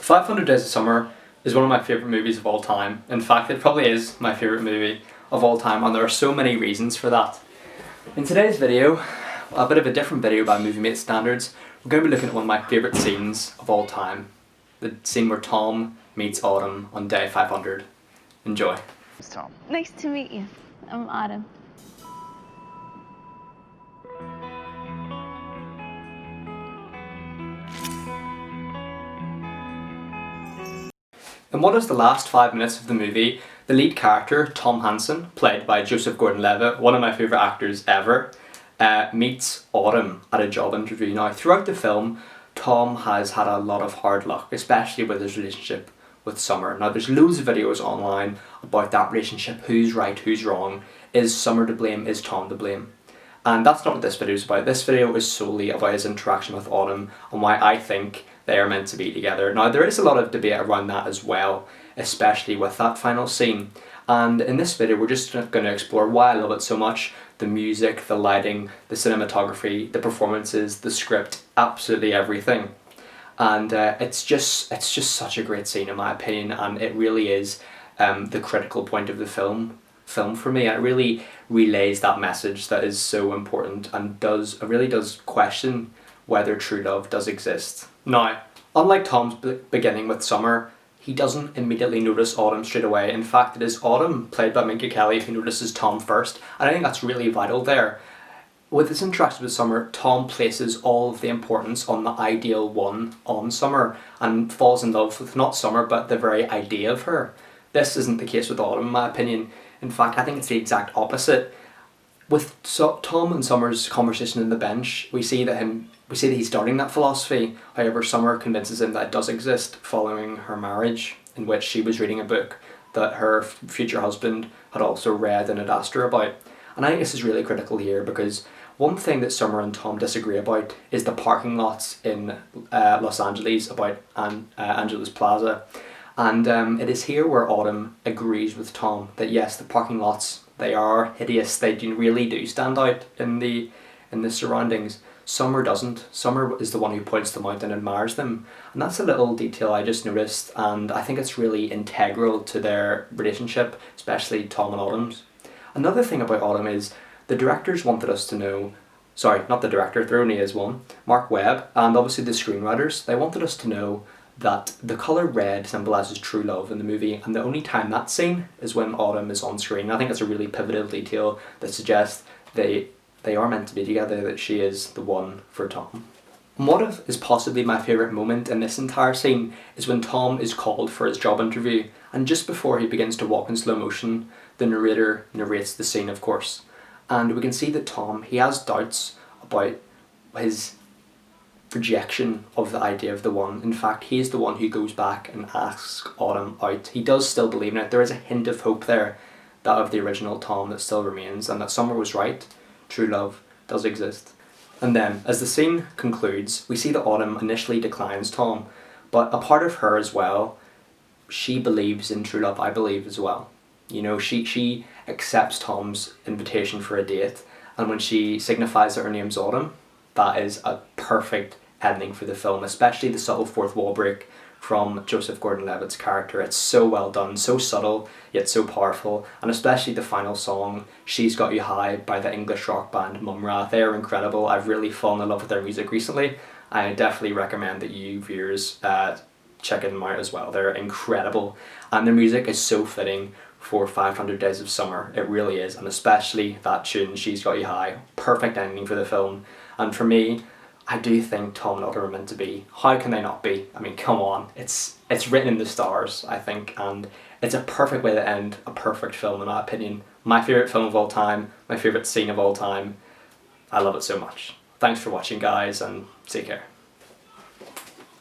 500 Days of Summer is one of my favourite movies of all time. In fact, it probably is my favourite movie of all time, and there are so many reasons for that. In today's video, a bit of a different video by Movie Mate standards, we're going to be looking at one of my favourite scenes of all time. The scene where Tom meets Autumn on day 500. Enjoy. It's Tom. Nice to meet you. I'm Autumn. In what is the last 5 minutes of the movie, the lead character, Tom Hansen, played by Joseph Gordon-Levitt, one of my favourite actors ever, meets Autumn at a job interview. Now, throughout the film, Tom has had a lot of hard luck, especially with his relationship with Summer. Now, there's loads of videos online about that relationship, who's right, who's wrong, is Summer to blame, is Tom to blame? And that's not what this video is about. This video is solely about his interaction with Autumn and why I think they are meant to be together. Now, there is a lot of debate around that as well, especially with that final scene. And in this video, we're just going to explore why I love it so much. The music, the lighting, the cinematography, the performances, the script, absolutely everything. And it's just such a great scene in my opinion, and it really is the critical point of the film for me. It really relays that message that is so important and really does question whether true love does exist. Now, unlike Tom's beginning with Summer, he doesn't immediately notice Autumn straight away. In fact, it is Autumn, played by Minka Kelly, who notices Tom first, and I think that's really vital there. With his interaction with Summer, Tom places all of the importance on the ideal one on Summer and falls in love with not Summer but the very idea of her. This isn't the case with Autumn in my opinion. In fact, I think it's the exact opposite. With Tom and Summer's conversation on the bench, we see that he's starting that philosophy. However, Summer convinces him that it does exist following her marriage, in which she was reading a book that her future husband had also read and had asked her about. And I think this is really critical here because one thing that Summer and Tom disagree about is the parking lots in Los Angeles, about Angeles Plaza. And it is here where Autumn agrees with Tom that yes, the parking lots, they are hideous, they really do stand out in the surroundings. Summer doesn't. Summer is the one who points them out and admires them. And that's a little detail I just noticed, and I think it's really integral to their relationship, especially Tom and Autumn's. Another thing about Autumn is the directors wanted us to know, sorry, not the director, there only is one, Mark Webb, and obviously the screenwriters, they wanted us to know that the colour red symbolises true love in the movie, and the only time that's seen is when Autumn is on screen. I think it's a really pivotal detail that suggests they are meant to be together, that she is the one for Tom. And what is possibly my favourite moment in this entire scene is when Tom is called for his job interview, and just before he begins to walk in slow motion, the narrator narrates the scene, of course. And we can see that Tom, he has doubts about his projection of the idea of the one. In fact, he is the one who goes back and asks Autumn out. He does still believe in it. There is a hint of hope there, that of the original Tom, that still remains, and that Summer was right. True love does exist. And then, as the scene concludes, we see that Autumn initially declines Tom, but a part of her as well, she believes in true love, I believe as well. You know, she accepts Tom's invitation for a date, and when she signifies that her name's Autumn, that is a perfect ending for the film, especially the subtle fourth wall break from Joseph Gordon-Levitt's character. It's so well done, so subtle, yet so powerful, and especially the final song, She's Got You High, by the English rock band Mumra. They are incredible. I've really fallen in love with their music recently. I definitely recommend that you viewers check them out as well. They're incredible, and their music is so fitting for 500 Days of Summer. It really is, and especially that tune, She's Got You High. Perfect ending for the film. And for me, I do think Tom and Autumn are meant to be. How can they not be? I mean, come on. It's written in the stars, I think, and it's a perfect way to end a perfect film in my opinion. My favourite film of all time, my favourite scene of all time. I love it so much. Thanks for watching, guys, and take care.